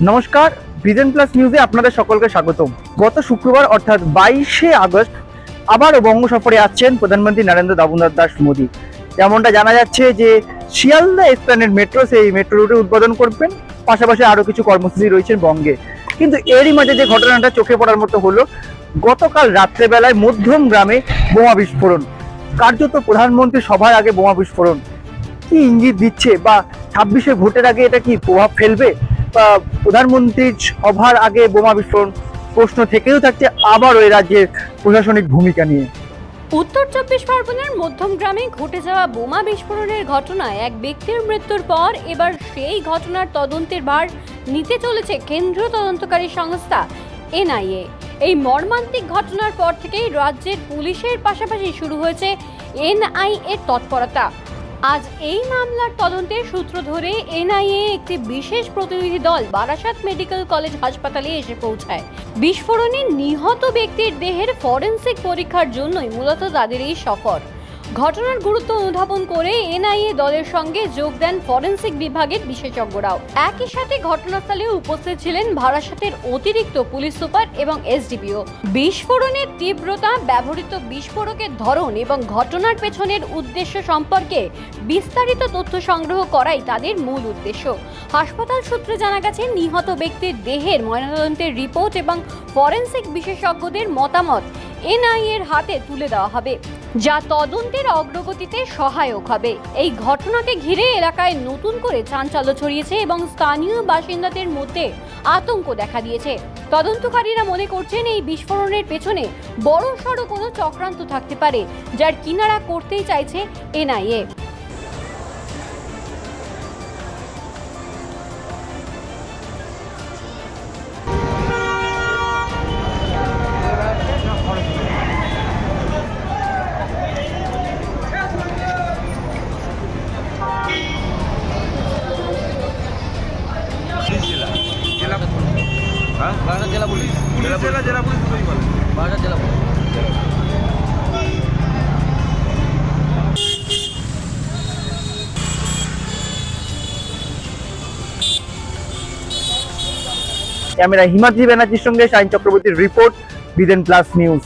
নমস্কার, vision plus নিউজে আপনাদের সকলকে স্বাগতম। গত শুক্রবার অর্থাৎ 22শে আগস্ট আবারও বঙ্গ সফরে আসছেন প্রধানমন্ত্রী নরেন্দ্র দামোদর দাস মোদী। যেমনটা জানা যাচ্ছে যে শিয়ালদা এক্সপ্ল্যানেড মেট্রো, সেই মেট্রো রুটে উদ্বোধন করবেন, পাশাপাশি আরও কিছু কর্মসূচি রয়েছে বঙ্গে। কিন্তু এরই মাঝে যে ঘটনাটা চোখে পড়ার মতো হলো, গতকাল রাত্রেবেলায় মধ্যম গ্রামে বোমা বিস্ফোরণ। কার্যত প্রধানমন্ত্রী সভার আগে বোমা বিস্ফোরণ কি ইঙ্গিত দিচ্ছে, বা 26শে ভোটের আগে এটা কি প্রভাব ফেলবে, বা প্রধানমন্ত্রীর সভার আগে বোমা বিস্ফোরণ? প্রশ্ন থেকেও থাকছে আবার ওই রাজ্যের প্রশাসনিক ভূমিকা নিয়ে। উত্তর চব্বিশ পরগনার মধ্যম গ্রামে ঘটে যাওয়া বোমা বিস্ফোরণের ঘটনায় এক ব্যক্তির মৃত্যুর পর এবার সেই ঘটনার তদন্তের ভার নিতে চলেছে কেন্দ্রীয় তদন্তকারী সংস্থা এনআইএ। এই মর্মান্তিক ঘটনার পর থেকেই রাজ্যের পুলিশের পাশাপাশি শুরু হয়েছে এনআইএর তৎপরতা। আজ এই মামলার তদন্তের সূত্র ধরে এনআইএ একটি বিশেষ প্রতিনিধি দল বারাসাত মেডিকেল কলেজ হাসপাতালে এসে পৌঁছায়। বিস্ফোরণে নিহত ব্যক্তির দেহের ফরেনসিক পরীক্ষার জন্যই মূলত তাদের এই সফর। ঘটনার গুরুত্ব অনুধাবন করে এনআইএ দলের সঙ্গে যোগ দেন ফরেনসিক বিভাগের বিশেষজ্ঞরাও। একই সাথে ঘটনাস্থলে উপস্থিত ছিলেন বারাসাতের অতিরিক্ত পুলিশ সুপার এবং এসডিপিও। বিস্ফোরণের তীব্রতা, ব্যবহৃত বিস্ফোরকের ধরন এবং ঘটনার পেছনের উদ্দেশ্য সম্পর্কে বিস্তারিত তথ্য সংগ্রহ করাই তাদের মূল উদ্দেশ্য। হাসপাতাল সূত্রে জানা গেছে, নিহত ব্যক্তির দেহের ময়নাতদন্তের রিপোর্ট এবং ফরেনসিক বিশেষজ্ঞদের মতামত এনআইএর হাতে তুলে দেওয়া হবে, যা তদন্তের অগ্রগতিতে সহায়ক হবে। এই ঘটনাকে ঘিরে এলাকায় নতুন করে চাঞ্চল্য ছড়িয়েছে এবং স্থানীয় বাসিন্দাদের মধ্যে আতঙ্ক দেখা দিয়েছে। তদন্তকারীরা মনে করছেন এই বিস্ফোরণের পেছনে বড়সড় কোনো চক্রান্ত থাকতে পারে, যার কিনারা করতেই চাইছে এনআইএ। बारासात जिला पुलिस जिला पुलिस बारासात जिला पुलिस। ক্যামেরা হিমাদ্রি ব্যানার্জির সঙ্গে শাহিন চক্রবর্তীর রিপোর্ট, ভিজন প্লাস নিউজ।